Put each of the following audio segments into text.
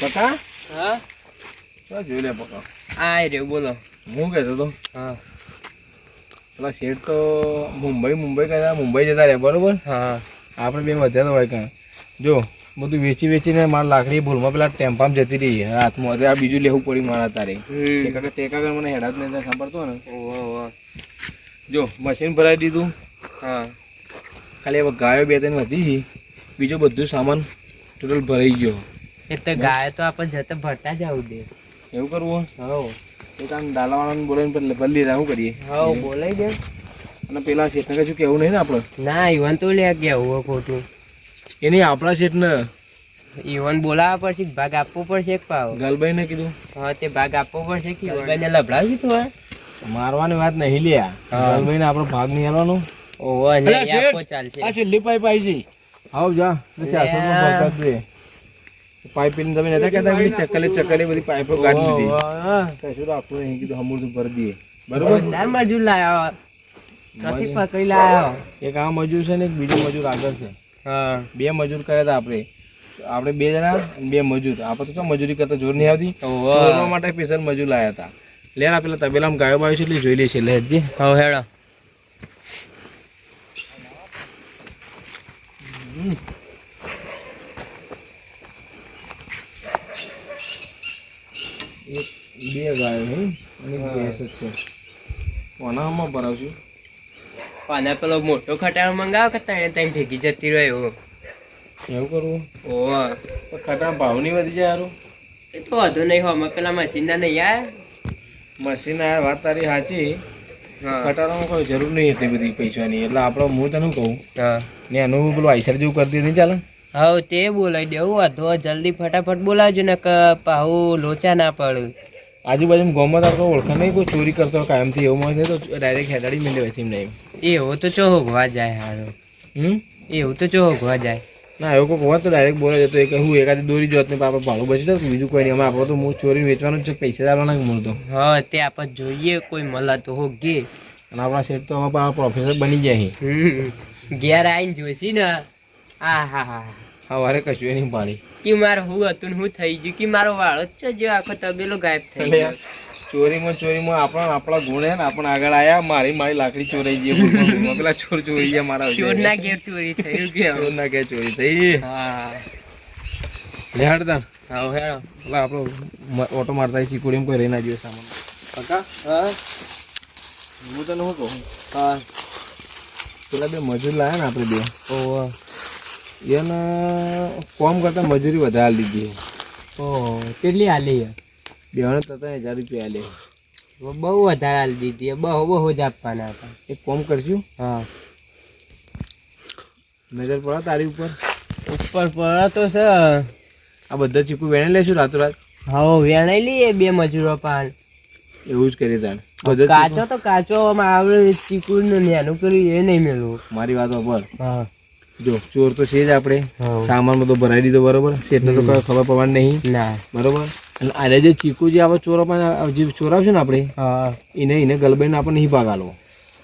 પકા હા તો જોઈ લે પકા આ રે બોલો. હું કહેતો તો હા પેલા શેઠ તો મુંબઈ કહેતા મુંબઈ જતા રહે બરોબર. હા આપણે બે વધ્યા તો હોય કાં જો બધું વેચીને મારા લાકડી ભૂલમાં પેલા ટેમ્પામાં જતી રહી હાથમાં અત્યારે આ બીજું લેવું પડી મારા તારે ટેકા મને હેડા જ નહીં સાંભળતો ને. જો મશીન ભરાઈ દીધું. હા ખાલી હવે ગાયો બે ત્રણ હતી બીજો બધું સામાન ટોટલ ભરાઈ ગયો. એટલે ગાય તો આપણે જતા ભરતા જ આવું દે. એવું કરવું હા એક આમ ડાલાવાળાને બોલાવીને બદલી શું કરીએ. હા બોલાઈ દે. અને પેલા શેઠને કશું કેવું નહીં ને આપણે. ના ઈવન તો લે કેવું ખોટું એ નહીં આપણા શેઠને ઈવન બોલાવવા પડશે ભાગ આપવો પડશે એક પાવ. ગલબાઈ ને કીધું હા તે ભાગ આપવો પડશે કે ગલબાઈને લભડાવશું તું હા મારવાની વાત નહીં લ્યા. ગલબાઈ ને આપણો ભાગ નહીં આલવાનો. ઓહો નહીં આપવો ચાલશે. આ છેલ્લી પાઇપ આવી છે. આવ જા પાઇપ પીને તમે નતા કહેતા ચકલે બધી પાઇપો કાઢી દીધી. કશું રાખવું નહીં કીધું હમુરતું ભરી દઈએ બરોબર. ના મજૂર લાયો નથી પકડી લાયો. એક આ મજૂર છે ને એક બીજો મજૂર આગળ છે. હા બે મજૂર કર્યા હતા આપણે બે જણા અને બે મજૂર. આપણે તો મજૂરી કરતા જોર નહીં આવતી. ચોરવા માટે સ્પેશિયલ મજૂર લાયા હતા. લે ના પેલા તબેલામાં ગાયો બાયો છે એટલે જોઈ લે છે. લે હજી હવે હેડો એક બે ગાયો છે અને ભેંસ જ છે. કોનામાં ભરાવશું અને પેલો મોટો ખટારો મંગાવો કે તને તઈ ભેગી જતી રહ્યો એવું કરવું. ઓહો તો ખટા ભાવ નહીં વધી જાય યાર. એ તો વધુ નહીં હોય પેલા મશીન ના નહીં આયા. મશીન આ વાત તારી સાચી. હા ખટારામાં કોઈ જરૂર નહીં હતી બધી પૈસાની એટલે આપણે હું તને કહું હા ને એનું પેલું આઈસર જેવું કરતી નહીં ચાલે. હા તે બોલાવી દેવું વધુ જલ્દી ફટાફટ બોલાવજો ને કે પાહુ લોચા ના પડે. આજુબાજુ ગોમાં તાર કોઈ ઓળખા નહીં કોઈ ચોરી કરતો કાયમથી એવું મળે તો ડાયરેક્ટ હેડાડી મેળવે છે એમ નહીં. એવું તો ચો હોગવા જાય હારો. એવું તો ચો હોગવા જાય. ના એવું કોઈ હોવા તો ડાયરેક્ટ બોલે જતો એ હું એકાદી દોરી જોત ને આપણે ભાડું બચી જતું બીજું કોઈ નહીં. અમે આપણે તો હું ચોરી વેચવાનું જ છે પૈસા આપવાના મળતો. હા તે આપણે જોઈએ કોઈ મળે તો હોગીએ. અને આપણા શેઠ તો હવે પ્રોફેસર બની જાય. ઘેર આવીને જોઈશી ને હા હા હા સવારે કશું એ નહીં પાડી કે મારે હું હતું ને હું થઈ ગયું કે મારો વાળો જ છે જો આખો તબેલો ગાયબ થઈ ગયો. ચોરીમાં આપણા ગુણ હે ને આપણે આગળ આયા મારી લાકડી ચોરાઈ ગઈ. પેલા ચોર ચોરી ગયા મારા ચોર ના ઘેર ચોરી થયું કે ચોર ના ઘેર ચોરી થઈ. હા લે હડતા હા હેડો એટલે આપણો ઓટો મારતા ચીકુડીમાં કોઈ રહી ના જોઈએ સામાન. કાકા હા હું તને શું કહું હા પેલા બે મજૂર લાયા ને આપણે બે ઓહો એને કોમ કરતા મજૂરી વધારે લીધી. ઓહો કેટલી હાલી બેવાને 3,000 રૂપિયા લે. બહુ વધારે હાલી દીધી બહુ જ આપવાના હતા. એક કોમ કરશું હા નજર પડે તારી ઉપર પડે તો છે. આ બધા ચીકુ વેણે લેશું રાતોરાત. હા વેણાઈ લઈએ બે મજૂરો પાન એવું જ કરી તાણ. કાચો તો કાચો આવડે ચીકુ નું નેનું કર્યું એ નહીં મેળવું. મારી વાત પર હા જો ચોર તો છે જ આપણે સામાન બધો ભરાઈ દીધો બરોબર. શેઠને તો કઈ ખબર પડવાની નહીં ના બરોબર. અને આને જે ચીકુ જે આપણે જે ચોરાવશે ને આપણે હા એને ગલબાઈને આપણે નહીં ભાગ આલવો.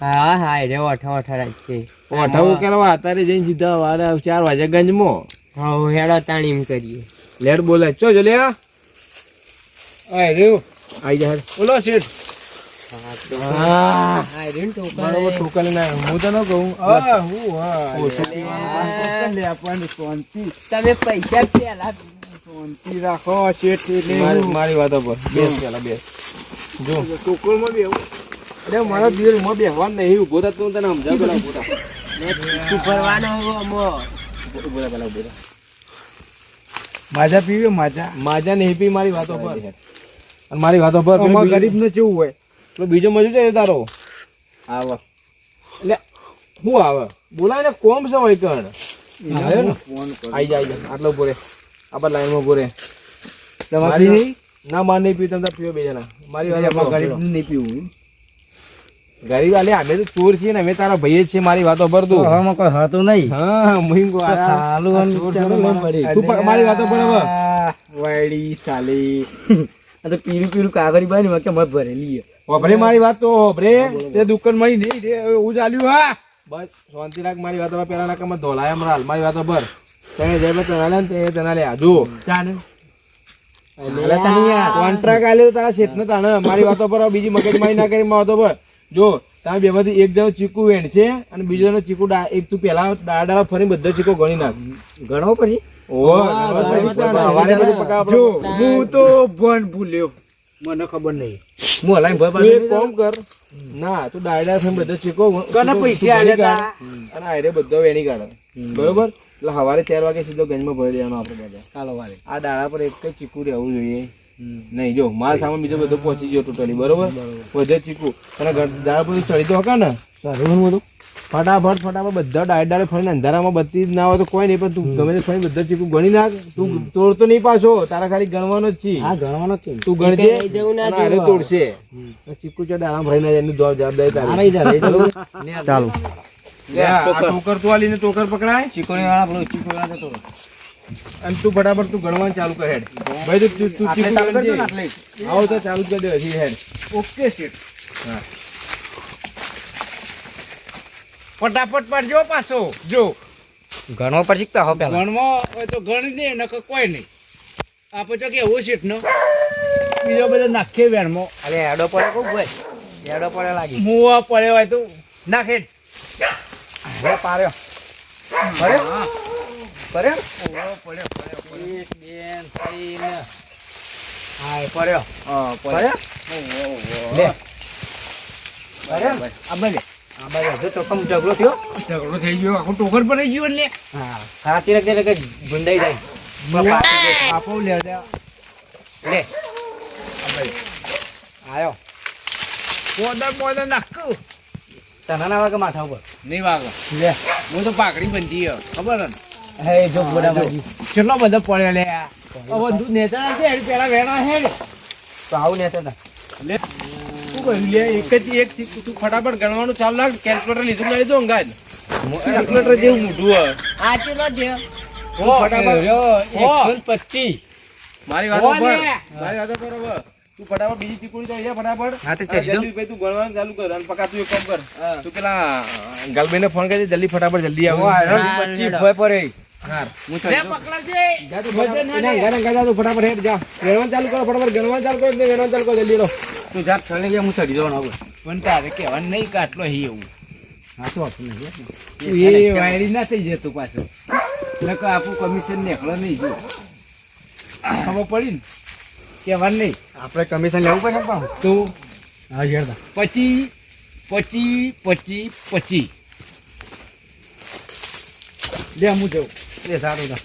હા હા એ અઠા છે અઠાવું કરવા અત્યારે જઈને સીધા વારે 4 વાગે ગંજમાં. હા હેડો તાણીમ કરીએ. લેટ બોલાય ચો જો લે આઈ જા બોલો શેઠ. બરોબર ઠોકાલી ના હું તો ન કહું તમે પૈસા પેલા રાખો શેઠ. મારી વાતો પર બેસ પેલા બેસ જો ટોકરમાં બેહું. અરે મારા દિલમાં બેહવાનું નહીં ઉભો થા તું તને સમજાવ પેલા ઉભો થા. તું ફરવાનો ઉભો થા પેલા ઉભો થા. માજા પીવે માજા નહીં પી મારી વાતો પર. અને મારી વાતો પર ગરીબ ને કેવું હોય તો બીજો મજૂર છે તારો આવે એટલે શું આવે બોલાય ને કોમ છે હોય કણ આઈ જાય આટલો પૂરે આપણા લાઈનમાં પૂરે. ના માર નહીં પીવું તમે પીવો બે જણા. મારી વાત ગરીબ નહીં પીવું. ગરીબ આલે અમે તો ચોર છીએ ને અમે તારા ભાઈ જ છે. મારી વાતો પર તું કોઈ હતું નહીં. હા મારી વાતો પર હવે વાયડી સાલી તો પીરું કાગળી બાની કે મત ભરેલી ઓભરે મારી વાત તો ઓભરે તે દુકાન માં નહીં રે હું ચાલ્યું. હા બસ શાંતિ રાખ. મારી વાતો પેલા ના કમ ધોલાય હમણાં મારી વાતો પર તને જાય તને લે તે તને લે જો ચાને કોન્ટ્રાક્ટ આલ્યો તારા શેઠને તાણે મારી વાતો પર હવે બીજી મગજમારી ના કરી મારી વાતો પર જો તમે બેમાંથી એક જણો ચીકુ વેણ છે અને બીજો જણો ચીકુ એક તું પેલા દાડા ફરી બધા ચીકો ગણી નાખ ગણો પછી જો હું તો ભણ ભૂલ્યો મને ખબર નહીં હું હલાઈ તું એક કામ કર ના તું દાડા ફરી બધા ચીકો કોને પૈસા આલ્યા તા? અને આયરે બધો વેણી કાઢે બરોબર એટલે સવારે 4 વાગે સીધો ગંજમાં ભરી દેવાનો આપણે બધા ચાલો વારે આ દાડા પર એક જ ચીકુ રહેવું જોઈએ નહીં જો માલ સામાન બીજો બધો પહોંચી ગયો ટોટલી બરોબર વધે ચીકુ અને દાડા પર ચડી તો હકા ને બધું ફટાફટ બધા ડાયરે ફરીને અંધારામાં બત્તી જ ના હોય તો કોઈ નહીં પણ તું ગમે તે ફરી બધા ચીકુ ગણી નાખ તું તોડતો નહીં પાછો તારા ખાલી ગણવાનો જ છે હા ગણવાનો છે તું ગણજે જવું ના અને હારે તોડશે ચીકુ ચો દાડા ભરીને જાય એની જવાબદારી તારી ચાલો લે, આ ટોકર તું આલીને ટોકર પકડાય ચીકોણી વાળા પેલો ચીકો વાળા તો અને તું ફટાફટ તું ગણવાનું ચાલુ કર હેડ ભાઈ તું ચીકુ ગણજે. આવો તો ચાલુ કરી દે હજી હેડ ઓકે શેઠ હા ફટાફટ પડજો પાછો જો ગણવા પર શીખતા હો પેલા ગણવા હોય તો ગણી દે નકર કોઈ નહીં આપણે તો કેવું શેઠ નો બીજો બધો નાખે વેણમાં અરે એડો પડે કોક ભાઈ એડો પડે લાગી મુવા પડે હોય તો નાખે હવે પાર્યો પડ્યો પડ્યો એક બેન થઈને હા પડ્યો પડ્યો લે પડ્યો આપણે લે ઝઘડો થઈ ગયો આખું ટોકર પર ગયો એટલે હા સાચી રાખજે કે ગુંડાઈ જાય આપો લે લે આયો પોદર નાખું તને ના વાગે માથા ઉપર નહીં વાગો લે હું તો પાકડી બંધી ખબર ને હે જો બોડા બાજી કેટલો બધો પડ્યો લે હવે દૂધ નેતા છે પેલા વેણા હે તો આવું નેતા લે શું કહ્યું લે એક જ એક ચીકુ તું ફટાફટ ગણવાનું ચાલુ રાખ કેલ્ક્યુલેટર લીધું લઈ દો અંગાજ કેલ્ક્યુલેટર જેવું મોટું હોય આ ચેલો છે ફટાફટ 125 મારી વાતો પર હવે તું ફટાફટ બીજી ચીકુડી તો અહીંયા ફટાફટ હા તો ચડી જલ્દી ભાઈ તું ગણવાનું ચાલુ કર અને પકા તું એક કામ કર તું પેલા ગલબેને ફોન કરી દે જલ્દી ફટાફટ જલ્દી આવો 25 ભય પડે હાર હું પકડાજે જા તું ફટાફટ હેડ જા ગણવાનું ચાલુ કરો ફટાફટ ગણવાનું ચાલુ કરો ગણવાનું ચાલુ કરો જલ્દી રો તું જાત ચડી ગયા હું ચડી જવાનો હવે પણ તારે કહેવાનું નહીં કાટલો હી એવું હા તો આપું નહીં એ વાયરી ના થઈ જતું પાછો નકર આપું કમિશન નેકળો નહીં જો ખબર પડી ને કહેવાનું નહીં આપણે કમિશન લેવું પડે પણ તો હા યાર 25 લે હું જઉં એ સારું ના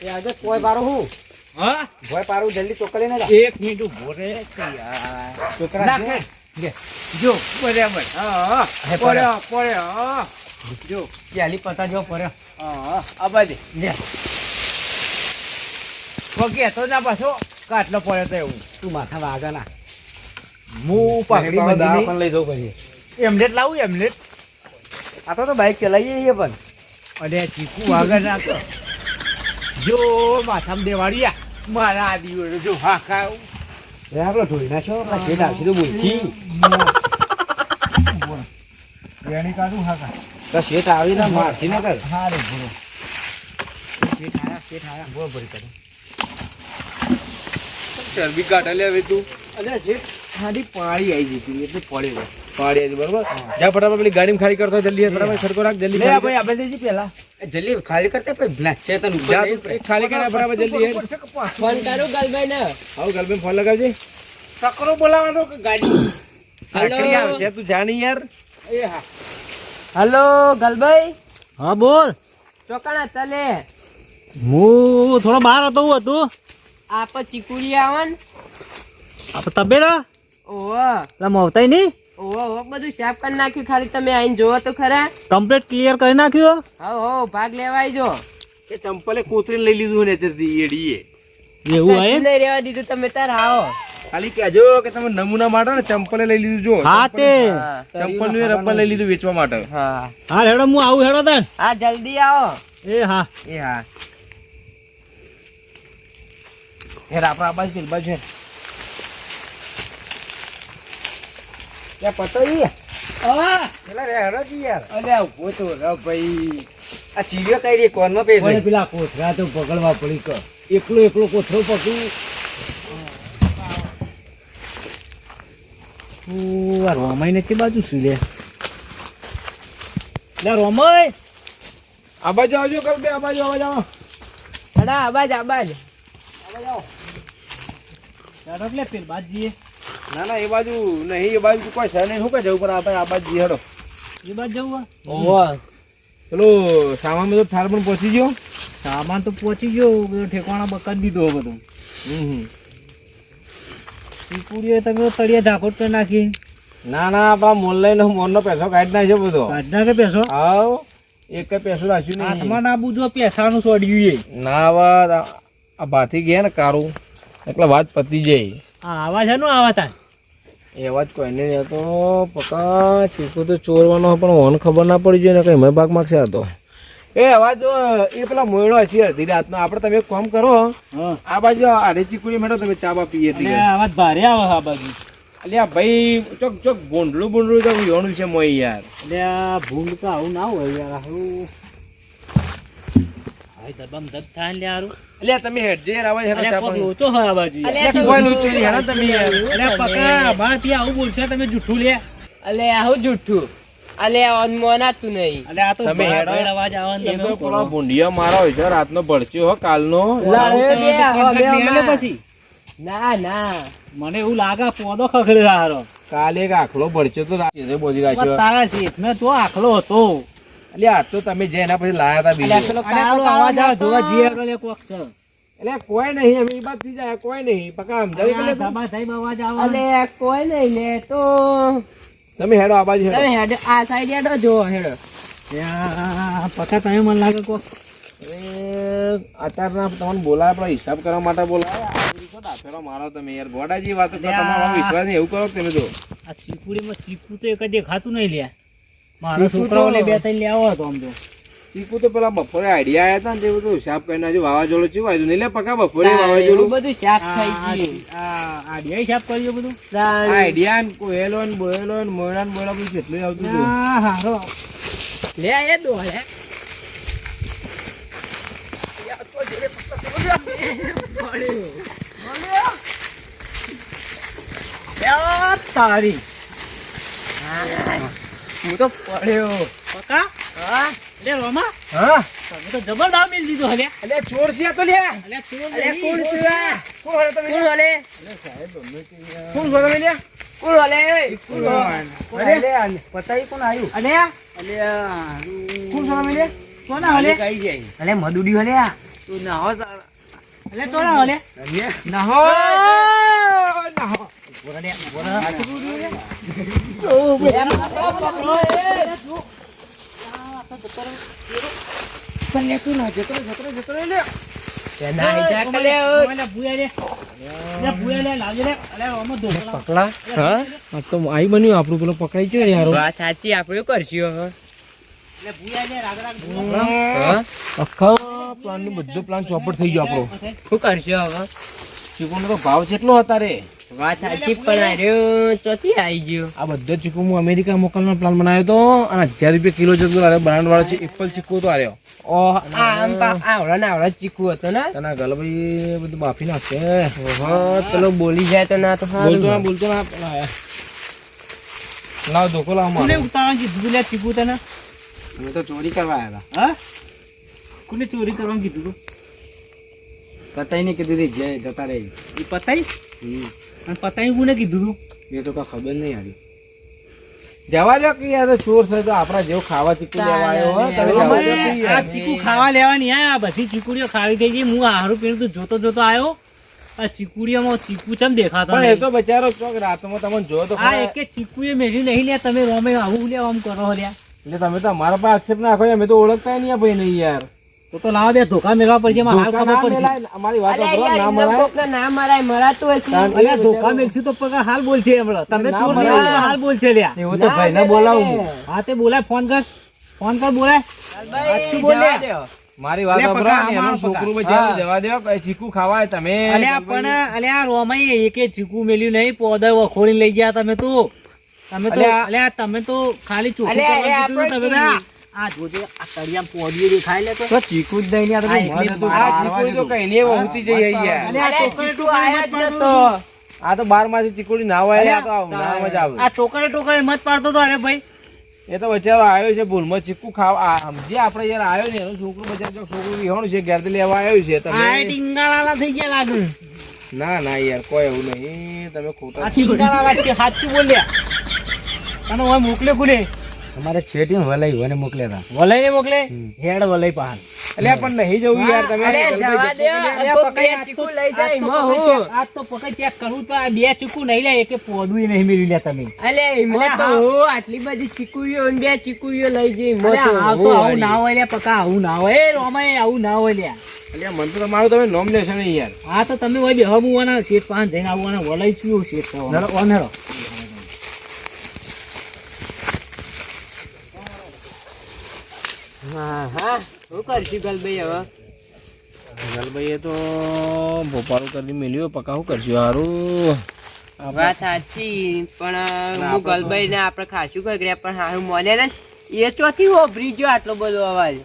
એ આજે કોઈ પારો હું હા ભોય પારું જલ્દી ચોકડી ને એક મિનિટ ઉભો રે યાર છોકરા નાખે. લે જો બરાબર હા પડ્યો જો ચાલી પતા જો પડ્યો હા આ બાજુ લે પગે તો ના પાછો કાટલો પડ્યો તો એવું તું માથા વાગા ના હું પાકડી બંધી પણ લઈ જવું પછી એમલેટ લાવું એમલેટ આ તો બાઈક ચલાવીએ છીએ પણ અને ચીકુ વાગર નાખો જો માથામાં દેવાડિયા મારા આદિઓ જો હા ખાવ આપણે ધોઈ નાખો પછી નાખી દો બોલથી વેણી કાઢું હા કા તો શેઠ આવી ને મારથી ને કર હારે ભરો શેઠ આયા બોલ ભરી કરે ચરબી કાઢે લે હવે તું અરે શેઠ ખાલી પાણી આવી જતી એટલે પડે પાણી આવી બરોબર જા ફટાફટ પેલી ગાડીમાં ખાલી કરતો જલ્દી ફટાફટ ખડકો રાખ જલ્દી લે ભાઈ આપણે દેજી પેલા જલ્દી ખાલી કરતે પછી નાચે તને ઉપર જા તું એક ખાલી કરે ફટાફટ જલ્દી હેડ ફોન કરું ગલભાઈ ને આવ ગલબેન ફોન લગાવજે સકરો બોલાવાનો કે ગાડી આખરી આવશે તું જાણી યાર એ હા હલો ગલભાઈ હા બોલ ચોકણા તલે હું થોડો બહાર હતો હું હતું આપ ચીકુડી આવન આપણે તબેલા ઓવા એટલે મવતાઈ નહીં ઓવા બધું સાફ કરી નાખ્યું ખાલી તમે આઈને જોવો તો ખરા કમ્પ્લીટ ક્લિયર કરી નાખ્યું હો ભાગ લેવાય જો એ ચંપલે કોતરીને લઈ લીધું ને તેથી એડીએ એવું કશું નહીં રહેવા દીધું તમે તાર આવો ખાલી કહેજો કે તમે નમૂના માટે ને ચંપલે લઈ લીધું જો હા તે ચંપલ નું રબર લઈ લીધું વેચવા માટે હા હા હેડો હું આવું હેડો તને હા જલ્દી આવો એ હા એ હા હેર આપણા આ બાજુ પેલી બાજુ હેર ત્યાં પતો ઈ હા પેલા રે હેડો જી યાર અલ્યા ઉભો તો રે ભાઈ આ ચીવ્યો કઈ રે કોનમાં પેલે પેલા કોથરા તો પકડવા પડી કે એકલો કોથરો પકડી આ રોમાઈ ને તે બાજુ શું લે રોમાઈ આ બાજુ આવજો કર બે આ બાજુ આવો અડા આબાજ લે પેલ બાજીએ ના એ બાજુ નહીં એ બાજુ કોઈ છે નહીં શું કે જવું પણ આપણે આ બાજુ જઈએ હેડો એ બાજુ જવું ઓહો પેલો સામાન બધો થાર પણ પહોંચી ગયો સામાન તો પહોંચી ગયો બધો ઠેકાણા બકાત દીધો બધું ચીકુડીએ તમે તળિયા ઝાકોટ કરી નાખી ના આપણા મોલ લઈને મોનનો પૈસો કાઢી નાખ્યો બધો કાઢ નાખે પૈસો હાવ એક પૈસો રાખ્યું નહીં હાથમાં ના બુજો પૈસાનું છોડ્યું ના વાત આ ભાથી ગયા ને કારું એટલે વાત પતી જાય આવા છે નું આવા તા એ વાત કોઈને નહીં હતો પકા ચીકુ તો ચોરવાનો પણ ઓન ખબર ના પડી જોઈએ ને કઈ મેં ભાગ માગશે હતો એ અવાજ એ પેલા મોયણો હશે અડધી રાતનો આપણે તમે એક કામ કરો આ બાજુ આડે ચીકુડી મેળો તમે ચા બા પીએ આવાજ ભારે આવે આ બાજુ અલ્યા ભાઈ ચોક બોંડલું તો યોણું છે મોય યાર એટલે આ ભૂંડ તો આવું ના હોય યાર આવું હાય દબમ દબ થાય લે આરું અલ્યા તમે હેડ જે આવાજ હેડો ચા પાણી લોચો હોય આ બાજુ અલ્યા કોઈ લોચો નહીં હેડો તમે યાર અલ્યા પકા માર ત્યાં આવું બોલશે તમે જૂઠું લે અલે આવું જુઠ્ઠું અલે ઓન મોનાતું નહીં અલ્યા આ તો તમે હેડો અવાજ આવે એ તો પેલા ભૂંડિયા મારા હોય છે રાતનો ભડચ્યો હો કાલનો પછી ના મને એવું લાગે પોદો ખખડે હારો કાલે એક આખલો ભડચ્યો તો રાતે બોધી રાખ્યો તારા શેઠ ને તો આખલો હતો અલ્યા આ તો તમે જે એના પછી લાયા હતા બીજો પેલો અને પેલો અવાજ આવે જોવા જઈએ આગળ એક વખત છે એટલે કોઈ નહીં અમે એ બાદ થી જાય કોઈ નહીં પકા સમજાવી કે ધાબા સાહેબ અવાજ આવે અલે કોઈ નહીં ને તો તમે હેડો આ બાજુ તમે હેડો હેડ આ સાઈડ હેડો જો હેડો ત્યાં પકા તમે મને લાગે કોક અત્યારના તમને બોલાય પણ હિસાબ કરવા માટે બોલાય દાફેરો મારો તમે યાર ગોડાજી વાતો કરો તમારો વિશ્વાસ નહીં એવું કરો તમે તો આ ચીકુડીમાં ચીકુ તો એક દેખાતું નહીં લ્યા મારો છોકરાઓને બે ત્રણ લેવો હતો આમ તો ચીકુ તો પેલા બપોરે આઈડિયા આવ્યા હતા ને તે બધું હિસાબ કરી નાખ્યું વાવાઝોડું ચેવું આવ્યું નહીં લે પકા બપોરે વાવાઝોડું બધું શાક થઈ ગયું આ હિસાબ કર્યો બધું આઈડિયા ને કોયેલો ને બોયેલો ને મોયડા ને બોયડા બધું કેટલું આવતું હતું હારો લે એ દો હે તારી હું તો પડ્યો પકા હા લે રોમા હા તમે તો જબર દાવ મિલ દીધો હલે એટલે ચોર છે તો લે અલે તું અલે કોણ છે કોણ હરે તમે કોણ હલે કોણ છો તમે લે કોણ હલે અરે પતાઈ કોણ આવ્યું અલે અલે કોણ છો તમે લે કોણ હલે કઈ જાય અલે મદુડી હલે તું ના હો અલે તો ના હલે ના હો બોરા આઈ બન્યું આપણું પેલો પકડાઈ ગયો યાર વાત સાચી આપણે કરશું આખા પ્લાન નું બધું પ્લાન ચોપટ થઈ ગયો આપણો શું કરશું હવે ચીકુનો તો ભાવ કેટલો હતા રે વાત સાચી પણ આર્યો ચોથી આવી ગયો આ બધો ચીકુ હું અમેરિકા મોકલવાનો પ્લાન બનાવ્યો હતો અને 1000 રૂપિયા કિલો જેટલો બ્રાન્ડ વાળો છે એપલ ચીકુ તો આર્યો ઓહ આવડા ચીકુ હતો ને તના ગલભાઈ બધું બાફી નાખશે પેલો બોલી જાય તો ના તો બોલતો ના લાવ ધોકો લાવ કોને ઉતાવળ કીધું લે ચીકુ તને હું તો ચોરી કરવા આવ્યા હા કોને ચોરી કરવાનું કીધું તું કતાઈ ને કીધું જતા રહે એ પતાઈ અને પતાઈ કોને કીધું તું એ તો કઈ ખબર નહીં આવી જવા દો કે યાર ચોર છે તો આપણા જેવો ખાવા ચીકુ લેવા આવ્યો હોય તમે જવા દો કે આ યાર. ચીકુ ખાવા લેવાની આ બધી ચીકુડીઓ ખાવી થઈ ગઈ હું હારું પીણું જોતો આવ્યો આ ચીકુડીઓમાં ચીકુ ચમ દેખાતો પણ એ નહીં. તો બચારો ચોક રાતમાં તમને જો તો આ ખરા. એકે ચીકુએ મેલી નહીં લે તમે રોમે આવું લે આમ કરો લ્યા એટલે તમે તો અમારા પાસે આક્ષેપ નાખો અમે તો ઓળખતા નહીં આ ભાઈ નહીં યાર તો લાવો બે ધોકા મેળવા પડશે એમાં હાલ ધોકા ખબર ના પડશે મેલાય, અમારી વાત સાંભળો, ના મરાય. ના મરાય મરાતું હશે અલ્યા ધોકા મેલશું તો પગા હાલ બોલશે હમણાં તમે ના ચોર મરાય. નહીં હાલ બોલશે લ્યા એવું તો ભાઈને બોલાવું હું. હા તે બોલાય ફોન કર બોલાય સાચું બોલ લે. મારી વાત લે સાંભળો, પકા, એનું અમારો છોકરું પકા. બચારું હા. જવા દો, કઈ ચીકુ ખાવાય તમે અલ્યા પણ અલ્યા રોમાઈ એકે ચીકુ મેલ્યું નહીં પોદા વખોડી લઈ ગયા તમે તો અલ્યા. અલ્યા તમે તો ખાલી ચોખ્ખું અલ્યા, કરવા કીધું આપણે તમે તો. આ જોજે આ તળિયામાં પોડીઓ દેખાય લે તો ચીકુ જ દઈ ને આ તો આ મન એકલી હતું. આ ચીકુ તો કઈ નહીં વહુતી જઈ યાર. અરે આ અરે ટોકરે ચીકુ ટોકરે આયા મત જ પાડતો નતો. આ તો 12 માસી ચીકુડી ના હોય આ તો ઉનાળામાં જ આવે. આ ટોકરે ટોકરે મત પાડતો તો અરે ભાઈ એ તો બચારો આવ્યો છે ભૂલમાં ચીકુ ખાવા સમજે આપણે યાર આવ્યો ને એનો છોકરો બચારો છોકરું વિહોણું છે ઘેરથી લેવા આવ્યો છે આ તમે. ટીંગાળાલા થઈ ગયા લાગે ના ના યાર કોઈ એવું નહીં તમે આ ખોટા ટીંગાળાલા છે સાચું બોલ્યા તને હું મોકલે કુલે તમારે છેટી વલાઈ હોય ને મોકલ્યા વલાઈ ને મોકલે હેડ વલાઈ પાન એટલે પણ નહીં જવું યાર તમે. અરે જવા દે કોક બે ચીકુ લઈ જાય એમાં હું આજ તો પકડ ચેક કરું તો આ બે ચીકુ નહીં લે એકે પોદું નહીં મેળવી લે તમે અલે એમાં તો હું આટલી બધી ચીકુઓ ને બે ચીકુઓ લઈ જઈ એમાં અરે તો આ તો આવું ના હોય લે પકા આવું ના હોય એ રોમાય આવું ના હોય લે એટલે મન તો તમારું તમે નોમ લેશો નહીં યાર. આ તો તમે હોય બેહબુવાના શેઠ પાન જઈને આવવાના વલાઈ છું શેઠ થવાના ઓનેરો હા હા શું કરશું ગલભાઈ હવે ગલભાઈએ તો ભોપાળું કરી મેલ્યો પકા શું કરશું હારું. વાત સાચી પણ હું ગલભાઈ ને આપણે ખાસું કર્યા પણ હારું મોને ને એ ચોથી હોભરી ગયો આટલો બધો અવાજ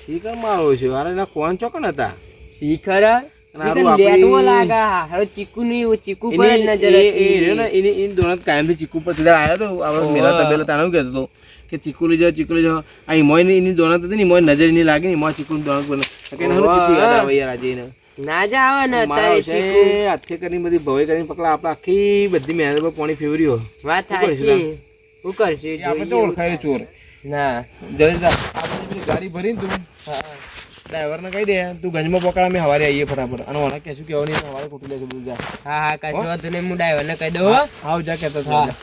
શીખર મારો છે અરે એના કોણ ચોકન હતા. શીખર હારું આપણી- લેટવો લાગે હારો ચીકુ ની ચીકુ પર જ નજર હતી. એની દોનત કાયમથી ચીકુ પર સીધા આવ્યો તો આપણે મેલા તબેલા તાનું કહેતો હતો કે ચીકુ લઈ જાઓ આ ઈમોય એની દોનત હતી ને ઈમોય નજર એની લાગી ને ઈમોય ચીકુ દોનત પર ચીકુ યાદ આવે યાર આજે એને. ના જ આવે ને મારો અત્યારે છે ચીકુ હાથે કરીને બધી ભવાઈ કરીને પકડા આપણે આખી બધી મહેનત પર પાણી ફેવર્યો. વાત શું કરીશું સાચી શું કરશું આપણે તો ઓળખાય ચોર. ના જલ્દી જા. આપણે પેલી ગાડી ભરીને તું ડ્રાઈવરને કહી દે તું ગંજમાં પકડા અમે હવારે આવીએ ફટાફટ અને મને કહેશું કે નહીં હવારે ખોટું લેશે બધું જા. હા હા કશું વાંધો નહીં હું ડ્રાઈવરને કહી દઉં હો. આવ જા કહેતો હતો. હા.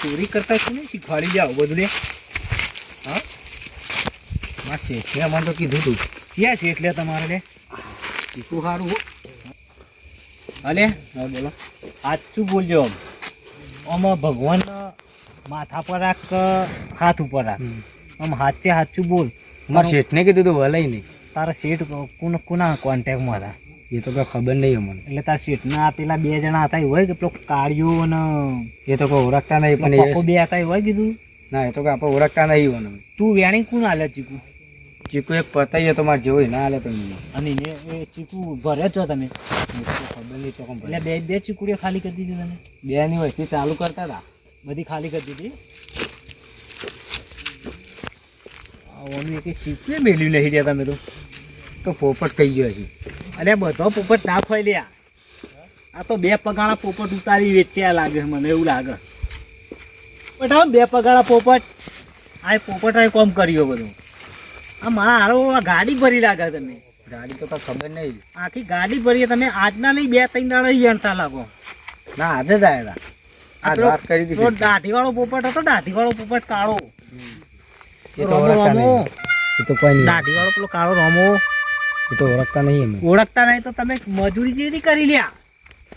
ચોરી કરતા શું નહીં શીખવાડી જાઓ બધું લે હા માં શેઠે મને તો કીધું તું ક્યાં શેઠ લે તમારે લે શીખવું સારું અલે હા બોલો. સાચું બોલજો આમાં ભગવાન માથા પર રાખ કે હાથ ઉપર રાખ આમ હાચે સાચું બોલ મારા શેઠને કીધું તું વલાઈ નહીં તારા શેઠ કોના કોન્ટેક્ટમાં હતા એ તો કઈ ખબર નહીં અમને એટલે તારા શેઠના પેલા બે જણા હતા એવું હોય કે પેલો કાળિયો અને એ તો કોઈ ઓળખતા નહીં પણ પપ્પો બે હતા એવું હોય કીધું ના એ તો કઈ આપણે ઓળખતા નહીં હોય ને. તું વેણી કોણ હાલે ચીકુ ચીકુ એક પતાઈએ તો મારે જેવું ના હાલે પણ અને એ ચીકુ ભરે છો તમે ખબર નહીં ચોકમ એટલે બે ચીકુડીઓ ખાલી કરી દીધી તમે બે ની વસ્તી ચાલુ કરતા હતા બધી ખાલી કરી દીધી ઓનું એક ચીકુ મેળવી લઈ રહ્યા તમે તો પોપટ કહી ગયો છે. અરે બધો પોપટ ના ખોઈ લ્યા આ તો બે પગાળા પોપટ ઉતારી વેચ્યા લાગે મને એવું લાગે બટ બે પગાળા પોપટ આ પોપટ આ કોમ કર્યો બધું આ મારા હારો ગાડી ભરી લાગે તમે ગાડી તો કઈ ખબર નહીં. આખી ગાડી ભરી તમે આજના નહીં 2-3 દાડા વેણતા લાગો ના આજે જ આવ્યા હતા. આજ વાત કરી પેલો દીધી. દાઢીવાળો પોપટ હતો દાઢીવાળો પોપટ કાળો એ તો ઓળખતા નહીં. એ તો કોઈ નહીં. દાઢીવાળો પેલો કાળો રોમો એ તો ઓળખતા નહીં અમે. ઓળખતા નહીં તો તમે મજૂરી જેવી કરી લ્યા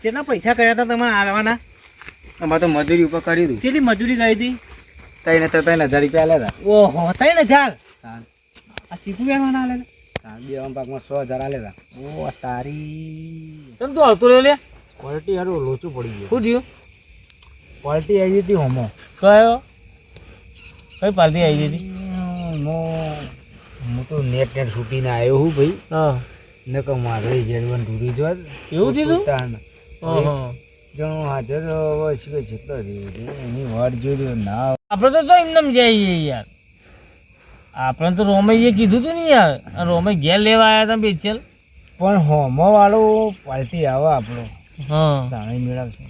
કેટલા પૈસા કર્યા હતા તમારે આવવાના અમારે તો મજૂરી ઉપર કરી દીધું. કેટલી મજૂરી કરી હતી 3,000 રૂપિયા આલ્યા ઓહો 3000 હતા. આ ચીકુ વેણવાના આલે બે પાકમાં 100,000 આલ્યા હતા. ઓ તારી ચમ તું આવતો રહ્યો લે. ક્વોલિટી હારો લોચું પડી ગયું શું થયું? ક્વોલિટી આવી હતી હોમો કયો કઈ પાર્ટી આવી હતી? હું તો નેટ છૂટીને આવ્યો હું ભાઈ હા ને કે મારે જેડવન ઢૂરી જોત એવું થયું? તાણ જણો હાજર હવે શું કે જેટલો એની વાટ જોઈ ના આપણે તો એમને જઈએ યાર. આપણે તો રોમૈયે કીધું તું ને યાર. આ રોમૈ ઘેર લેવા આવ્યા હતા બેચલ. પણ હોમો વાળો પાર્ટી આવે આપણો હા તાણે મેળવશે.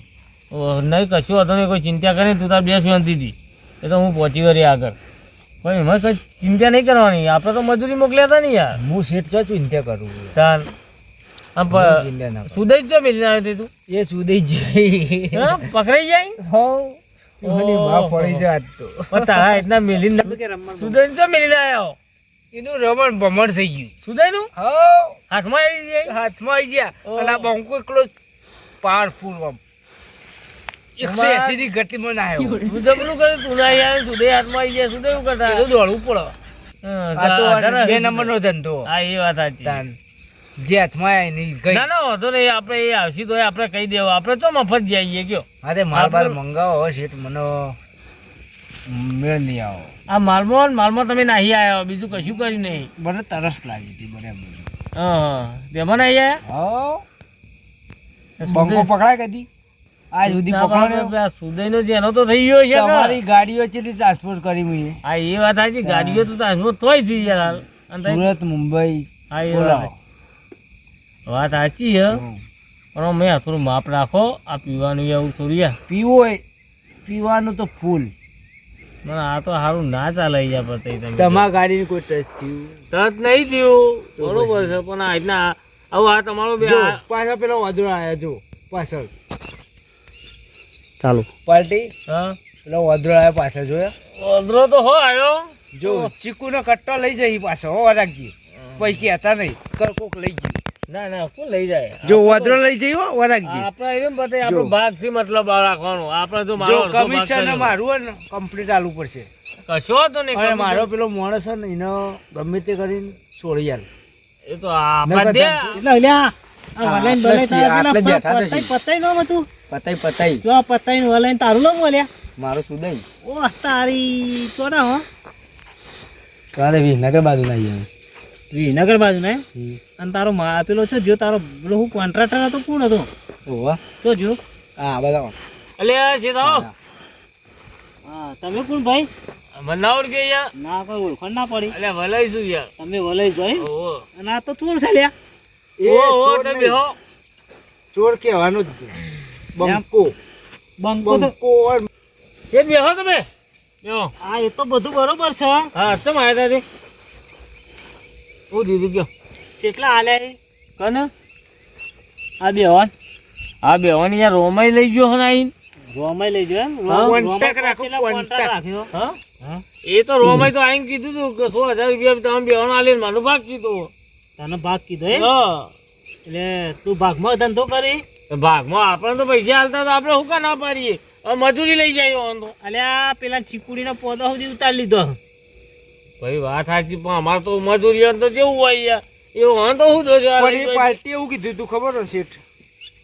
નહીં કશું હતો નહીં કોઈ ચિંતા કરે તું તાર બે શાંતિથી એ તો હું પહોંચી વળી આગળ પણ એમાં કઈ ચિંતા નહીં કરવાની. આપણે તો મજૂરી મોકલ્યા હતા ને યાર. હું શેઠ જો ચિંતા કરું તાન આમ ચિંતા ના કરું. સુદય જ મેળીને આવ્યો તું એ સુધી જઈ હા પકડાઈ જાય હો એની માં પડી જાય તો પણ તારા એટલા મેલીને સુદય જ મેલીને આવ્યો. એનું રમણ ભમણ થઈ ગયું. સુદય નું હો હાથમાં આવી જાય. હાથમાં આવી ગયા અને આ બંકો એકલો પાવરફુલ 180 ની ગતિમાં ના આવ્યો. તું જબરું કર્યું તું ના યાર. સુદય હાથમાં આવી જાય. સુદય એવું કરતા એ તો દોડવું પડે. હા, આ તો આધાર 2 નંબરનો ધંધો. હા એ વાત સાચી. તાન જે હાથમાં આય નહીં ગઈ. ના ના વાંધો નહીં, આપણે એ આવશે તો આપણે કહી દેવું, આપણે તો મફત જઈએ કયો. હા તે માલ બાર મંગાવો હવે શેઠ, મને મેળ નહીં આવો. આ માલમાં તમે નાહી આવ્યા, બીજું કશું કર્યું નહીં. મને તરસ લાગી હતી બરાબર. હા તેમાં નાહી આવ્યા. બંકો પકડાય કદી આજ સુધી પકડાયો. સુદયનો જેનો તો થઈ ગયો છે. તમારી ગાડીઓ કેટલી ટ્રાન્સપોર્ટ કરી મેં? હા એ વાત સાચી, ગાડીઓ તો ટ્રાન્સપોર્ટ તોય થઈ યાર હાલ. સુરત મુંબઈ. હા એ વાત સાચી છે, પણ મેં થોડું માપ રાખો. આ પીવાનું એવું થોડું યાર પીવો હોય પીવાનું તો ફૂલ. મને આ તો સારું ના ચાલે યાર. પતાઈ તમે તમારા ગાડીની કોઈ ટચ થયું તત નહીં થયું બરોબર છે, પણ આ રીતના હવે આ તમારો બે પાછળ પેલો વાદળો આયા જો પાછળ ચાલુ પાર્ટી હા પેલો વાદળો આયા પાછળ જોયા વાંદરો તો હો આવ્યો. જો ચીકુનો કટ્ટો લઈ જઈ પાછો હો રાખજી પૈકી હતા નહીં કોક લઈ ગયું. ના ના કોણ લઈ જાય? જો વાદળો લઈ જઈ હો વરાગજી. આપણે એમ બતાય આપણો ભાગ થી મતલબ રાખવાનો. આપણે તો જો મારો કમિશન મારું હોય ને કમ્પ્લીટ આલુ પડશે. કશો તો નહીં. અને મારો પેલો માણસ છે ને એનો ગમે તે કરીને છોડી યાર. એ તો આપણે દે એટલે અલ્યા આ વલાઈન બલાઈ તારા પેલા પતાઈ નો મતું પતાઈ જો આ પતાઈ વલાઈન તારું નો બોલ્યા મારો સુદય ઓ તારી ચોડા હો કાલે વિનગર બાજુ ના આવી. વિનગર બાજુ ને અને તારો પેલો છે જો તારો પેલો હું કોન્ટ્રાક્ટર હતો કોણ હતો? ઓવા તો જો હા બધા અલે સીધો હા તમે કોણ ભાઈ? મનાવડ કે યાર ના કોઈ ઓળખાણ ના પડી. અલે વલાઈ શું યાર તમે વલાઈ જોઈ ઓહો અને આ તો ચોર છે લ્યા. ઓહો તમે હો ચોર કહેવાનું જ બંકો બંકો તો કે બેહો તમે બેહો. આ એ તો બધું બરોબર છે. હા ચમ આયા તા હું દીધું કયો કેટલા આલ્યા એ કને આ બેવાન? હા બેવાની યાર રોમાઈ લઈ ગયો હન આઈન. રોમાઈ લઈ જો કોન્ટેક્ટ રાખો, કોન્ટેક્ટ રાખ્યો. હા એ તો રોમાઈ તો આઈને કીધું તું કે 100,000 રૂપિયા તમે બેવાનો આલીને મને ભાગ કીધું. તને ભાગ કીધો એ હા એટલે તું ભાગમાં ધંધો કરી? ભાગમાં આપણે તો પૈસા હાલતા તો આપણે શું કા ના પાડીએ? હવે મજૂરી લઈ જાય તો અલ્યા પેલા ચીકુડીનો પોદો સુધી ઉતારી લીધો. ભાઈ વાત સાચી, પણ અમારે તો મજૂરી તો જેવું હોય યાર એવું હા તો શું થશે? પણ એ પાર્ટી એવું કીધું તું ખબર હશે શેઠ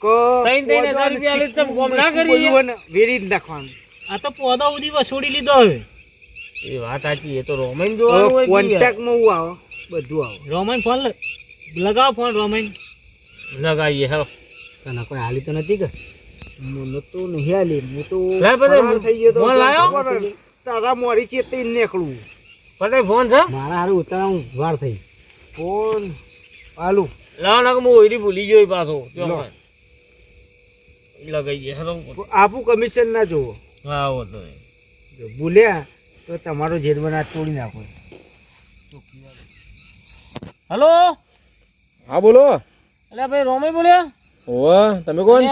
કે 3,000 રૂપિયા લે તમે કોમ ના કરી વેરી જ નાખવાનું. આ તો પોદો સુધી વસૂડી લીધો હવે. એ વાત સાચી, એ તો રોમાઈન જોવાનું હોય. કોન્ટેક્ટમાં હું આવો બધું આવો. રોમાઈન ફોન લગાવો ફોન રોમાઈન લગાવીએ હા. તને કોઈ હાલી તો નથી કે? મને તો નહીં હાલી. હું તો લાય બધે ફરાર થઈ ગયો તો ફોન લાયો? ખબર જ. તારા મોરી ચેતી નીકળું. પટેલ ફોન છે? મારા હારું ઉતારા વાર થઈ. ફોન હાલું લાવ ના હું ઓયરી ભૂલી ગયો પાછો. લગાઈએ હેલો. આપું કમિશન ના જોવો. હા આવો તો જો ભૂલ્યા તો તમારો જેલ બના તોડી નાખો. હલો હા બોલો. અલે ભાઈ રોમાઈ બોલ્યા? ઓવા તમે કોણ?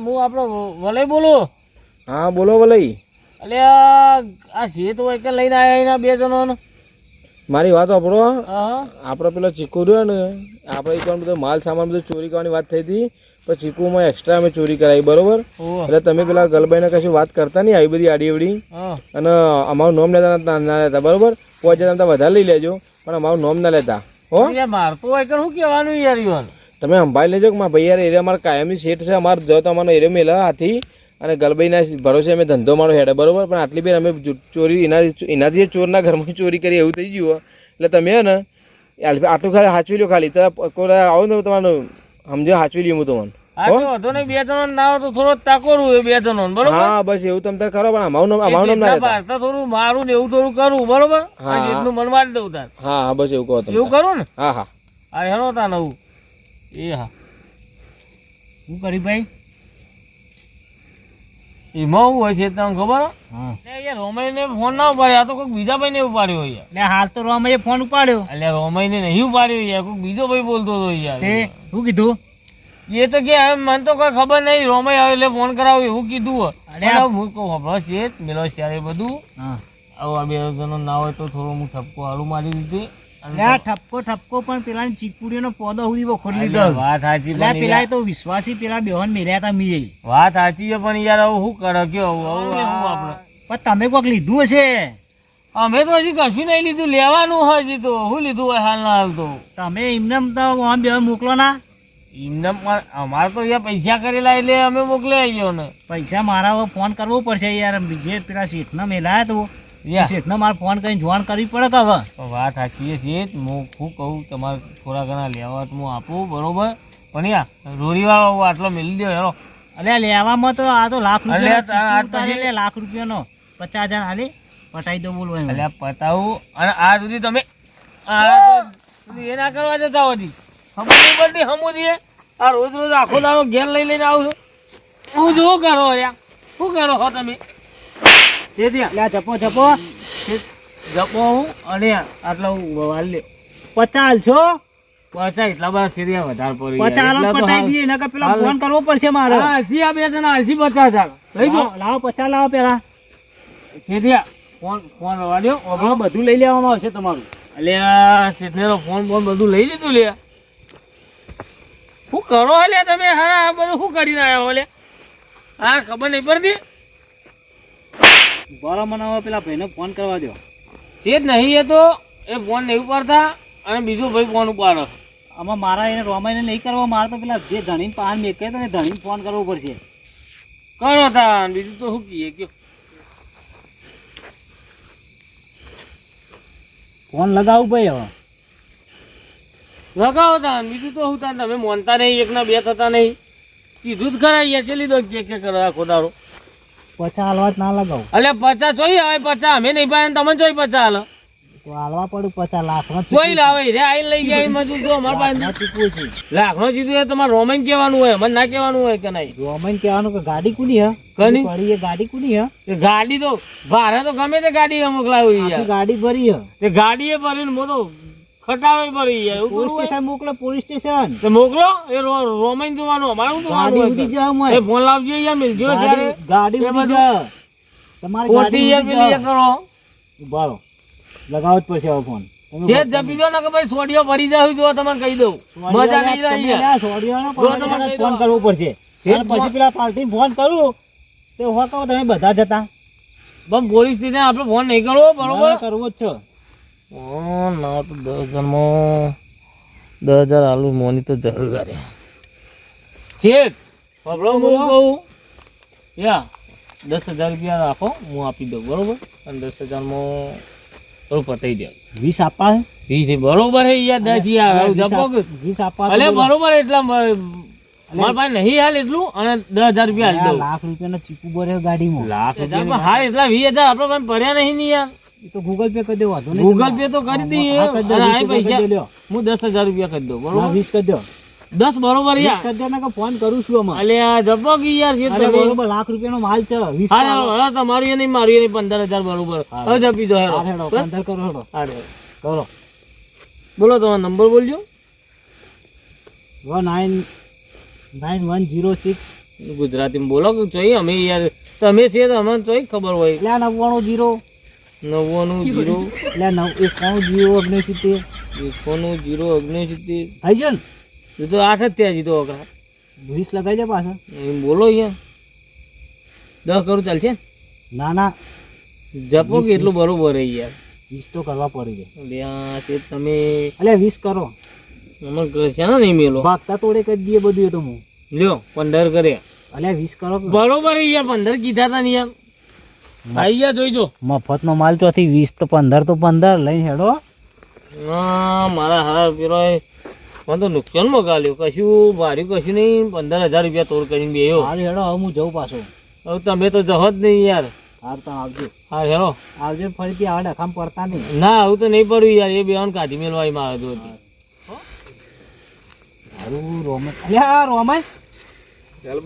હું આપણો વલય બોલું. હા બોલો વલઈ. અલે આ શેત હોય કે લઈને આવ્યા એના 2 જણોને. મારી વાત સાંભળો. હા આપણે પેલો ચીકુ રહ્યો ને, આપણે એક વાર બધો માલ સામાન બધું ચોરી કરવાની વાત થઈ હતી, પણ ચીકુમાં એક્સ્ટ્રા અમે ચોરી કરાવી બરોબર. એટલે તમે પેલા ગલબાઈને કશું વાત કરતા નહીં આવી બધી આડી અવડી, અને અમારું નોમ લેતા ના લેતા બરોબર. 5,000 તમે વધારે લઈ લેજો પણ અમારું નોમ ના લેતા હો. મારતું હોય કે શું કહેવાનું યાર? ઈવન તમે સંભાળી લેજો કે મારા ભાઈ યાર એરિયા અમારા કાયમી સેટ છે. અમારે જો તો અમારો એરિયા મેલા હાથી અને ગલબાઈના ભરોસે અમે ધંધો મારો હેડે બરોબર. પણ આટલી બેર અમે ચોરી એનાથી ચોરના ઘરમાં ચોરી કરી એવું થઈ ગયું. એટલે તમે હે ને આટલું ખાલી સાચવી લો. ખાલી તો કોઈ આવો ને તમારું સમજો સાચવી લ્યો હું તમને. વાંધો નહીં, 2 જણો ના આવે તો થોડો તાકોરું એ 2 જણો બરોબર. હા બસ એવું તમે ખરો, પણ અમારું નામ ના લેતા. થોડું મારું ને એવું થોડું કરું બરોબર. જેટલું મન વાળી દઉં તાર. હા બસ એવું કહો તમે. એવું કરું ને? હા હા અરે હેલો તા નવું એ હા શું કરી ભાઈ? એમાં શું હોય છે તમને ખબર? રોમાઈ ને ફોન ના ઉપાડ્યો, આ તો કોઈ બીજા ભાઈ ને ઉપાડ્યો યાર. એટલે હાલ તો રોમાઈએ ફોન ઉપાડ્યો. એટલે રોમાઈ ને નહીં ઉપાડ્યો યાર, કોઈ બીજો ભાઈ બોલતો હતો યાર. શું કીધું? એ તો કે મને તો કોઈ ખબર નહીં, રોમાઈ આવે એટલે ફોન કરાવો એવું કીધું. હું કહું હમણાં છે મેલો છે બધું. આવું આ 2 જણો ના હોય તો થોડું હું ઠપકો હાલું મારી દીધી. ઠપકો પણ પેલા ચીકુડીનો પોદો સુધી વખોડ લીધો. વાત સાચી, પેલા તો વિશ્વાસી પેલા બેહન મેલ્યા હતા મી. વાત સાચી છે, પણ યાર હવે શું કરે કયો હવે શું આપણે? પણ તમે કોઈક લીધું હશે. અમે તો હજી કશું નહીં લીધું, લેવાનું હોય હજી તો. શું લીધું હોય હાલ ના હાલ તો? તમે એમને તો આમ બે મોકલો ના. એમને પણ અમારે તો યાર પૈસા કરેલા એટલે અમે મોકલી આવીએ ને. પૈસા મારા હવે ફોન કરવો પડશે યાર. જે પેલા શેઠને મેલાયા તો યા. શેઠને મારે ફોન કરીને જોણ કરવી પડે કે હવે. તો વાત સાચી છે. હું શું કહું, તમારે થોડા ઘણા લેવા તો હું આપું, બરોબર, પણ યાર રોરીવાળો આટલો મેલી દો હેરો. અલ્યા લેવામાં તો આ તો લાખ અલ્યા રૂપિયા લાખ રૂપિયાનો 50,000 હાલી પટાઈ દો બોલવા. એટલે પતાવું. અને આ સુધી તમે એ ના કરવા જતા હોતી ખબર નહીં પડતી હમુદી. આ રોજ રોજ આખો દાડો ઘેર લઈને આવું છું. હું શું કરો યાર, શું કરો છો તમે? જપો જપો જપો હું અને આટલા વાલ લે 50 છો. 50 એટલા બધા સીરિયા વધારે પડી 50 પટાઈ દઈએ ને કે પેલા ફોન કરવો પડશે મારે. હાલથી આ બે જણા હાલથી 50,000 લઈ દો. લાવો 50 લાવો પેલા. સીરિયા ફોન રવાડ્યો. હા બધું લઈ લેવામાં આવશે તમારું. એટલે આ શેઠનેરો ફોન બધું લઈ લીધું લે. શું કરો લે તમે? હા આ બધું શું કરીને આવ્યા હો લે? હા ખબર નહીં પડતી. બરાબર મને હવે પેલા ભાઈને ફોન કરવા દો. શેઠ નહીં એ તો એ ફોન નહીં ઉપાડતા અને બીજો ભાઈ ફોન ઉપાડો. આમાં મારા એને રોમાઈને નહીં કરવા. મારે તો પેલા જે ધણીને પાન મેકે તો ને ધણીને ફોન કરવો પડશે. કરો તા બીજું તો શું કહીએ કયો? ફોન લગાવું ભાઈ હવે. લગાવો તા બીજું તો શું તા? તમે માનતા નહીં, એકના બે થતા નહીં. કીધું જ ખરા યાર, ચલી દો કે કરો આખો દારો. 50 હાલવા જ ના લગાવું. એટલે 50 જોઈ આવે 50 અમે નહીં પાડે તમે જોઈ 50 હાલ તો હાલવા પડું 50 લાખ નો જોઈ લાવે રે આઈ લઈ જાય મજૂર તો અમારા પાસે ચૂકવું છે. લાખ નો જીધું તમારે રોમાન કહેવાનું હોય, મને ના કહેવાનું હોય કે નહીં. રોમાઈને કહેવાનું કે ગાડી કુની હે કની? પડી એ ગાડી કુની હે. તે ગાડી તો ભાડે તો ગમે તે ગાડી મોકલાવી આખી યાર. ગાડી ભરી હે. તે ગાડી એ ભરીને મોટો ખટારો ભરી યાર. એવું પોલીસ કરવું હોય? સ્ટેશન મોકલે. પોલીસ સ્ટેશન તે મોકલો એ રોમાન જોવાનું અમારે શું ગાડી જોવાનું ઉડી હોય? જાવ એ ફોન લાવજો યાર, મિલજો ત્યારે. ગાડી એ ઉડી બધું જા. તમારી ખોટી યાર પેલી એ કરો. બારો લગાવો જ પડશે હવે ફોન. છે જપી દો ને કે ભાઈ સોડિયો ભરી જાવ જો તમને કહી દઉં. મજા નહીં રહી યાર. ફોન કરવો પડશે. અને પછી પેલા પાર્ટી ફોન કરું તે હો કહો તમે બધા જતા. બમ પોલીસ સ્ટેશન આપણે ફોન નહીં કરવો, બરોબર? કરવો જ છે. ના તો 10,000 10,000 આલુ મોની તો જરૂર કરે. શેઠ પબડો હું કહું યા 10,000 રૂપિયા રાખો, હું આપી દઉં, બરોબર? અને 10,000 થોડું પતાવી દે. 20 આપવા હે? 20 બરોબર હે યાર. 10 યાર જપો 20 આપવા અલે બરોબર. એટલા મારા પાસે નહીં હાલ એટલું અને 10,000 રૂપિયા હાલ દઉં. લાખ રૂપિયાનો ચીકુ ભર્યો ગાડીમાં. લાખ રૂપિયા હાલ એટલા 20,000 આપણે પાસે ભર્યા નહીં ને યાર. એ તો ગૂગલ પે કરી દેવો વાંધો નહીં. ગૂગલ પે તો કરી દઈએ. હા, કરી દો, અને આ 20 પૈસા કરી દો. હું 10,000 રૂપિયા કરી દઉં, બરોબર? 20 કરી દો. 10 બરોબર 20 યાર. કરી દો ને કે ફોન કરું છું આમાં. અલે આ જપો કે યાર છે અરે તમે. બરોબર લાખ રૂપિયાનો માલ છે. 20 હા તમારું એ નહીં મારું એ નહીં. 15,000 બરોબર. હવે જપી દો હેરો. હેડો બસ? 15 કરો હેડો. હા રે. કરો. બોલો તમારો નંબર બોલજો. 19910 ગુજરાતીમાં બોલો કે જોઈએ અમે યાર. તમે છે તો અમને ચોઈ ખબર હોય. એટલે 99 90 એટલે 91 0 0 થઈ ગયો ને. એ તો 8 જ થયા જીતો અકરા. 20 લગાઈ દે પાછા. એમ બોલો યાર. 10 કરું ચાલશે? ના ના જપો કે એટલું બરોબર હે યાર. 20 તો કરવા પડી જાય. અલે આ છે તમે એટલે 20 કરો. અમને છે ને નહીં મેલો. ભાગતા તોડે કરી દઈએ બધું. એ તો હું લ્યો 15 કર્યા. એટલે 20 કરો. બરોબર હે યાર. 15 કીધા તા ને યાર. આઈ ગયા જોઈજો. મફતનો માલ ચોથી 20 તો 15 તો 15 લઈને હેડો. હા મારા હારા પેલો મને તો નુકસાન મગાલ્યો. કશું ભાડ્યું કશું નહીં. 15,000 રૂપિયા તોડ કરીને બેયો. હાલ હેડો હવે હું જઉં પાછો. હવે તમે તો જહો જ નહીં યાર. હાર તો આવજો. હા હેરો. આવજો ફરીથી આવડે ખામ પડતા નહીં. ના આવું તો નહીં પડ્યું યાર. એ બેવાન કાઢી મેળવાય મારે તો. હારું રોમે. અલ્યા રોમાય ચાલ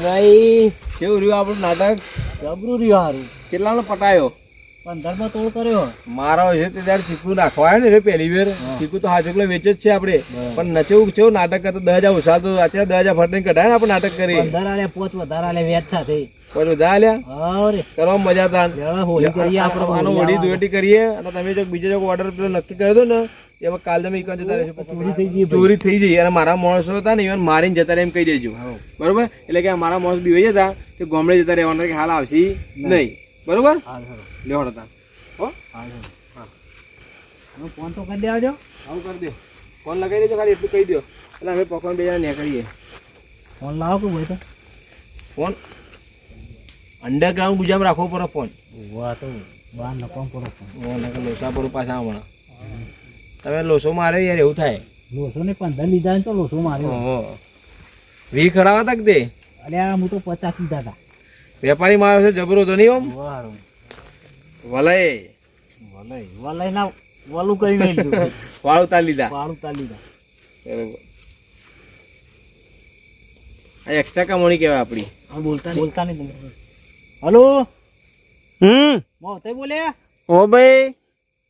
ભાઈ કેવું રહ્યું આપણું નાટક? જબરું રહ્યું. હારું કેટલાનો પટાયો? 15 માં તોડ કર્યો. મારો છે તે ત્યારે ચીકુ નાખવા આવ્યો ને રે પહેલી વાર. ચીકુ તો હા ચોકલો વેચે જ છે આપણે. પણ નચેવું કેવું નાટક કરતો 10,000 ઉછાલ તો અત્યારે 10,000 ફટને કઢાય ને આપણે નાટક કરી. 15 આલે 5 વધારે આલે વેચ સાથે. કોઈ બધા આલ્યા અરે કરવામાં મજા હતા. લેવા હોળી કરીએ આપણે. આનો હોળી ધૂળેટી કરીએ અને તમે જો બીજો ઓર્ડર પેલો નક્કી કરી દો ને એમાં કાલ તમે ઈકન જતા રહેશો. ચોરી થઈ ગઈ. ચોરી થઈ જઈ અને મારા માણસો હતા ને ઇવન મારીને જતા રહે એમ કહી દેજો. બરોબર? એટલે કે મારા માણસ બીવાઈ જતા તે ગામડે જતા રહેવાના કે હાલ આવશે નહીં. બરોબર? હાલ હેડો. લેવડ હતા. ફોન તો કરી દેવાજો. આવું કરી દે, ફોન લગાવી દેજો, ખાલી એટલું કહી દો એટલે અમે પકવાન બે જણા નીકળીએ. ફોન લાવો કે હોય તો ફોન અંડરગ્રાઉન્ડ ગુજામ રાખવો પડે ફોન. વાહ તો બહાર નકામ પડો ફોન. લોસા પર પાછા હમણાં તમે લોસો મારે યાર, એવું થાય. લોસો ને 15 લીધા ને તો લોસો માર્યો. ઓહો, વી ખરાવા તક દે. અલ્યા હું તો 50 લીધા હતા. વેપારી મારો છે જબરો તો નહીં ઓમ વાહ વલાય વલાઈ ના વાલું કઈ નહીં લીધું. વાળું તાર લીધા. વાળું તા લીધા. બરોબર. આ એક્સ્ટ્રા કમાણી કહેવાય આપણી. બોલતા નહીં તમે. હલો મોતે બોલ્યા. ઓ ભાઈ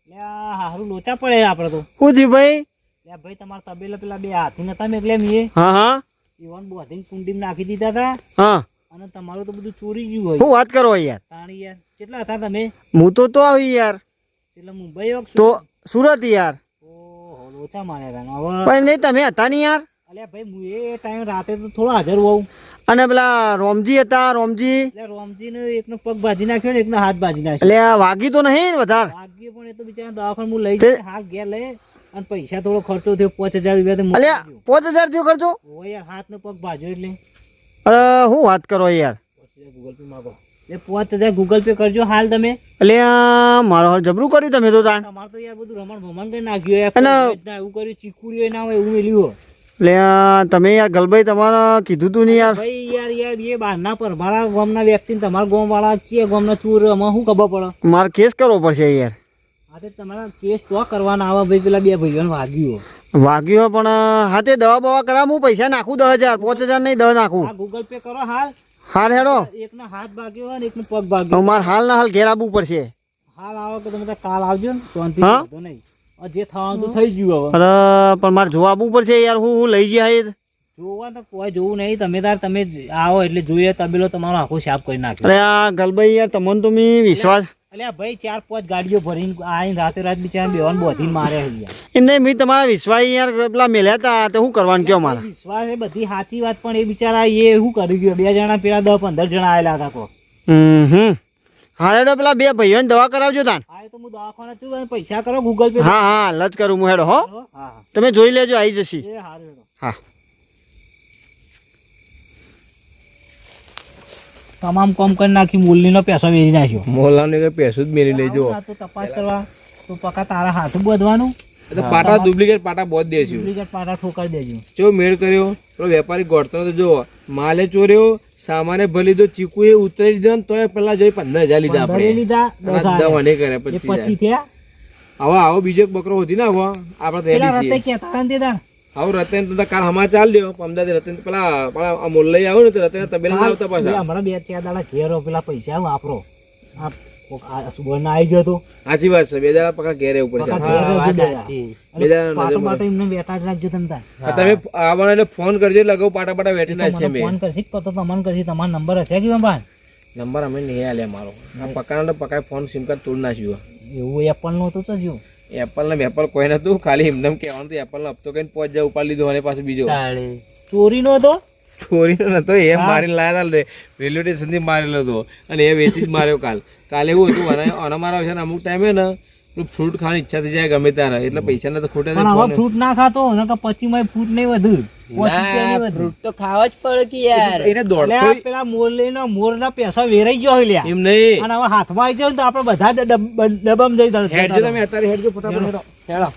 લ્યા હારું લોચા પડે આપણે તો. શું થયું ભાઈ? લ્યા ભાઈ તમારા તબેલા પેલા બે હાથી નતા મેકલે મીએ. હા હા ઈવન બોધીને કુંડીમાં નાખી દીધા હતા હા. અને તમારું તો બધું ચોરી ગયું હોય. શું વાત કરો યાર? તાણી યાર કેટલા હતા તમે? હું તો આવી યાર, એટલે મુંબઈ વખ તો સુરત યાર. ઓહો લોચા માર્યા હતા. હવે પણ નહીં તમે હતા નહીં યાર. અલ્યા ભાઈ હું એ ટાઈમ રાતે તો થોડો હાજર હોઉં. અને પેલા રોમજી હતા, રોમજી એટલે રોમજી ને એકનો પગ ભાજી નાખ્યો ને એકનો હાથ ભાજી નાખ્યો. એટલે આ વાગી તો નહીં વધારે. ભાગ્ય પણ એ તો બિચારા દવાખાને હું લઈ જઈને હાથ ઘેર લઈ અને પૈસા થોડો ખર્ચો થયો 5000 રૂપિયા તો મોકલી અલ્યા દીધો. 5000 થયો ખર્ચો? ઓ યાર હાથ ને પગ ભાજ્યો એટલે અરે શું વાત કરો યાર? ગૂગલ પે માગો. એ 5000 ગૂગલ પે કરજો હાલ તમે. એટલે મારો હાલ જબરું કર્યું તમે તો તાણ. તમારે તો યાર બધું રમણ ભમણ કરી નાખ્યું યાર. અને એવું કર્યું ચીકુડીઓ ના હોય એવું મેલ્યું. એટલે તમે યાર ગલભાઈ તમારે કીધું તું નહીં યાર. ભાઈ યાર એ બહારના પર મારા ગામના વ્યક્તિને તમારા ગામ વાળા કે ગામના ચોર આમાં શું ખબર પડે? મારે કેસ કરવો પડશે યાર. હા તે તમારા કેસ તો કરવાના આવે ભાઈ પેલા બે ભાઈઓને વાગ્યું. વાગ્યો પણ હાથે દવા બવા કરાવ હું પૈસા નાખું 10,000 5,000 નહીં 10 નાખું. આ ગૂગલ પે કરો હાલ. હાલ હેડો. એકનો હાથ ભાગ્યો હોય ને એકનો પગ ભાગ્યો. હવે મારે હાલ ના હાલ ઘેર આવવું પડશે. હાલ આવો કે તમે તાર કાલ આવજો ને શાંતિ હા? વાંધો નહીં. હવે જે થવાનું તો થઈ ગયું હવે. અરે પણ મારે જોવા આવવું પડશે યાર. હું લઈ જાય જોવા તો કોઈ જોવું નહીં. તમે આવો એટલે જોઈએ તબેલો તમારો આખો સાફ કરી નાખ્યો. અરે આ ગલભાઈ યાર તમને તો મેં વિશ્વાસ અલ્યા ભાઈ 4-5 ગાડીઓ ભરીને આઈને રાતે રાત બિચારા બેવાન બોધીને મારે યાર. એમને મેં તમારા વિશ્વાસ યાર પેલા મેલ્યા હતા તો શું કરવાનું કયો મારે? વિશ્વાસ એ બધી સાચી વાત પણ એ બિચારા એ શું કરી ગયો? બે જણા પેલા 10-15 જણા આવેલા હતા કો. હા હેડો પેલા બે ભાઈઓને દવા કરાવજો તાન. હા એ તો હું દવાખાને છું પૈસા કરો ગૂગલ પે. હા હા લજ કરું હું હેડો. હો હા હા તમે જોઈ લેજો આવી જશે. એ હારું હેડો. હા તમામ કામ કરી નાખી મૂલનીનો પૈસા વેચી નાખ્યો. મોલાને કઈ પૈસું જ મેરી લેજો. આ તો તપાસ કરવા તો પકા તારા હાથું બધવાનું. તો પાટા ડુપ્લિકેટ પાટા બહુ જ દેશું. ડુપ્લિકેટ પાટા ઠોકાઈ દેજો. ચો મેળ કર્યો પેલો વેપારી ગોળતો તો જો માલે ચોર્યો, સામાને ભલી દો, ચીકુ એ ઉતરી દીધો ને તોય પેલા જોઈ 15,000 લીધા ભરી લીધા, દસ આપણે. આયા. નહીં કરે એ 25,000. 25 થયા. હવે આવો બીજો એક બકરો હોતી ને હવે આપણે પેલા તૈયારી રતે છીએ. કહેતા હતા ને તે દાડ. હવે રતન તો કાલ હમા ચાલ લ્યો અમદાવાદ રતન પેલા મોલ્લાઈ આવ્યો ને તો રતન તબેલા આવતા બે પાછા. હમણાં 2-4 દાડા ઘેરો પેલા પૈસા વાપરો. આ સુબરના આવી ગયો તો. સાચી વાત છે. 2 દાડા પકા ઘેરે ઉપર છે. પકા ઘેર રહેજો બે દાડા. બે દાડા પાટો નજર બાટો એમને બેઠા જ રાખજો તમે તાર. તમે આવવાના એટલે ફોન કરજો લગાવ પાટા પાટા બેઠી ના છે. મને મેં ફોન કરશી તો તમને કરશી. તમારો નંબર હશે કે બાબા? નંબર અમે નહીં આલ્યા મારો. આ પકાના પકાય ફોન સિમ કાર્ડ તોડ નાખ્યું. એવું એપલ નું હતું તો જો. એપલ ને વેપલ કોઈ નતું, ખાલી એમને કહેવાનું હતું એપલ નો હપ્તો કઈ પહોંચ જાય ઉપાડી લીધો અને પાછું બીજો ચોરી નો હતો. ચોરીનો નતો એ મારી લાયા હતા રેલવે સ્ટેશન થી મારેલો હતો અને એ વેચી જ માર્યો. કાલે એવું હતું અને મારા છે ને અમુક ટાઈમે ને ફ્રૂટ ખાવાની ઈચ્છા થઈ જાય ગમે ત્યારે એટલે પૈસા ના તો ખોટે પણ હવે ફ્રૂટ ના ખાતો નકર પછી માં ફ્રૂટ નહીં વધુ. 5 રૂપિયા નહીં વધુ. ફ્રૂટ તો ખાવા જ પડે કે યાર. એને દોડતો અલ્યા પેલા મોરના પૈસા વેરાઈ ગયો હોય લ્યા. એમ નહીં. અને હવે હાથમાં આવી જાય ને તો આપણે બધા ડબ્બામાં જઈ હેડજો તમે અત્યારે હેડજો ફટાફટ હેડો. હેડો